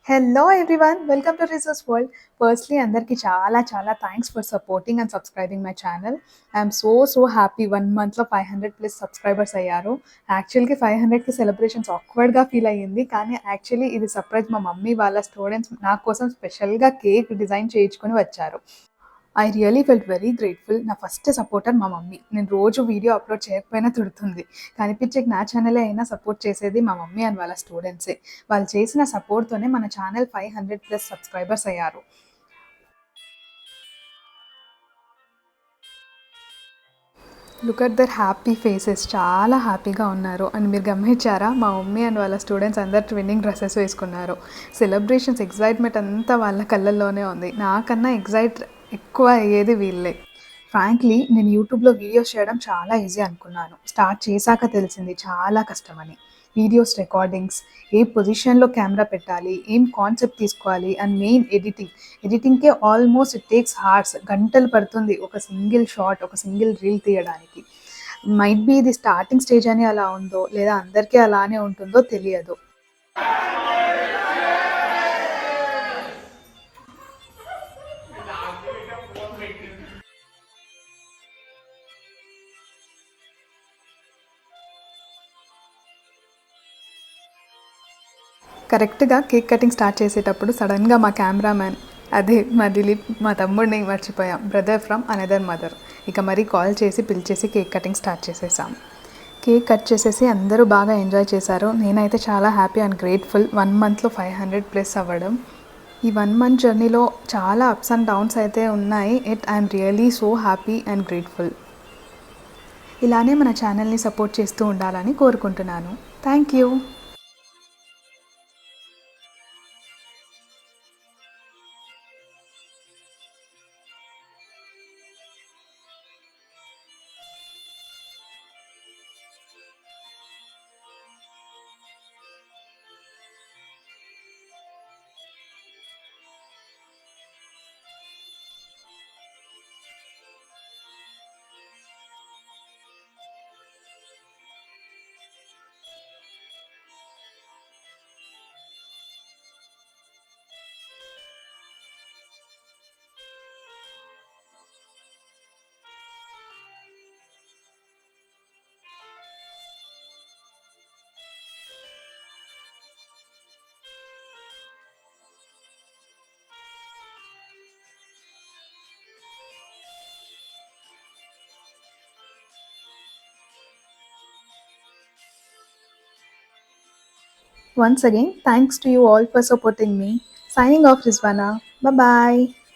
Hello everyone, welcome to resource world. Firstly అందరికీ చాలా చాలా thanks for supporting and subscribing my channel. I'm so happy 1 మంత్లో 500+ subscribers అయ్యారు. యాక్చువల్గా 500కి సెలబ్రేషన్స్ ఆక్వర్డ్గా ఫీల్ అయ్యింది, కానీ యాక్చువల్లీ ఇది సర్ప్రైజ్. మా మమ్మీ వాళ్ళ స్టూడెంట్స్ నా కోసం స్పెషల్గా కేక్ డిజైన్ చేయించుకొని వచ్చారు. I really felt very grateful. నా ఫస్ట్ సపోర్టర్ మా మమ్మీ. నేను రోజు వీడియో అప్లోడ్ చేయకపోయినా తిడుతుంది, కనిపించేకి నా ఛానలే అయినా సపోర్ట్ చేసేది మా మమ్మీ అండ్ వాళ్ళ స్టూడెంట్సే. వాళ్ళు చేసిన సపోర్ట్తోనే మన ఛానల్ 500+ సబ్స్క్రైబర్స్ అయ్యారు. Look at their happy faces, చాలా హ్యాపీగా ఉన్నారు. అండ్ మీరు గమనించారా, మా మమ్మీ అండ్ వాళ్ళ స్టూడెంట్స్ అందరు ట్విన్నింగ్ డ్రెస్సెస్ వేసుకున్నారు. సెలబ్రేషన్స్ ఎగ్జైట్మెంట్ అంతా వాళ్ళ కళ్ళల్లోనే ఉంది. నాకన్నా ఎక్కువ అయ్యేది వీళ్ళే. ఫ్రాంక్లీ నేను యూట్యూబ్లో వీడియోస్ చేయడం చాలా ఈజీ అనుకున్నాను. స్టార్ట్ చేశాక తెలిసింది చాలా కష్టమని. వీడియోస్ రికార్డింగ్స్, ఏ పొజిషన్లో కెమెరా పెట్టాలి, ఏం కాన్సెప్ట్ తీసుకోవాలి, అండ్ మెయిన్ ఎడిటింగ్కే ఆల్మోస్ట్ ఇట్ టేక్స్ హార్స్, గంటలు పడుతుంది ఒక సింగిల్ షాట్, ఒక సింగిల్ రీల్ తీయడానికి. మైట్ బీ ఇది స్టార్టింగ్ స్టేజ్ అని అలా ఉందో, లేదా అందరికీ అలానే ఉంటుందో తెలియదు. కరెక్ట్గా కేక్ కటింగ్ స్టార్ట్ చేసేటప్పుడు సడన్గా మా కెమెరామ్యాన్, అదే మా దిలీప్, మా తమ్ముడిని మర్చిపోయాం. Brother from another mother. ఇక మరీ కాల్ చేసి పిలిచేసి కేక్ కటింగ్ స్టార్ట్ చేసేసాం. కేక్ కట్ చేసేసి అందరూ బాగా ఎంజాయ్ చేశారు. నేనైతే చాలా హ్యాపీ అండ్ గ్రేట్ఫుల్ 1 మంత్లో 500+ అవ్వడం. ఈ 1 మంత్ జర్నీలో చాలా అప్స్ అండ్ డౌన్స్ అయితే ఉన్నాయి. I'm really so happy and grateful. ఇలానే మన ఛానల్ని సపోర్ట్ చేస్తూ ఉండాలని కోరుకుంటున్నాను. Thank you. Once again, thanks to you all for supporting me. Signing off, Rizwana. Bye bye.